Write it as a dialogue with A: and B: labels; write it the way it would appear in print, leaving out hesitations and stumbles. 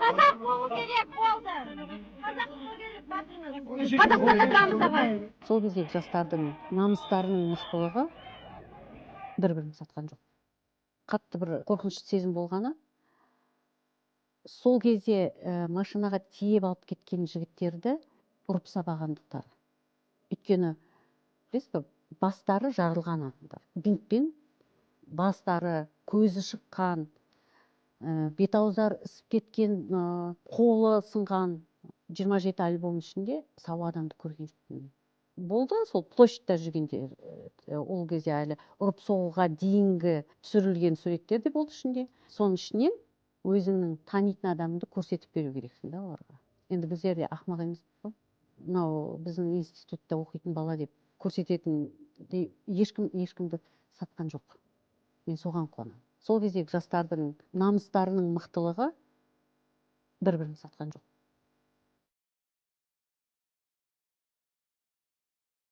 A: Қазақ болу керек болды. Қазақ болу керек батырымыз. Қазақстанда тұрамыз ағай.
B: Сол кездегі жастардың намыстарының мықтылығы бір-бірін сатқан жоқ. Қатты бір қорқынышты сезім болғаны, сол кезде машинаға тиеп алып кеткен жігіттерді ұрып сабағандықтары. Өйткені, білесіз бе, бастары жарылған адамдар. Бинтпен бастары, көзі шыққан, бет ауздар ісіп кеткен, қолы сынған 27 альбом ішінде сау адамды көрген жоқпын. Болды, сол площадьта жүргенде, ол кезде әлі ұрып соғуға дейінгі түсірілген суреттер де болды ішінде. Соның ішінен өзіңнің танитын адамыңды көрсетіп беру керексің да оларға. Енді біздер де ақымақ емес қой. Мынау біздің институтта оқитын бала деп көрсететін ешкімді сатқан жоқ. Мен соған қуанамын. Сол кездегі жастардың намыстарының мықтылығы бір-бірін сатқан жоқ.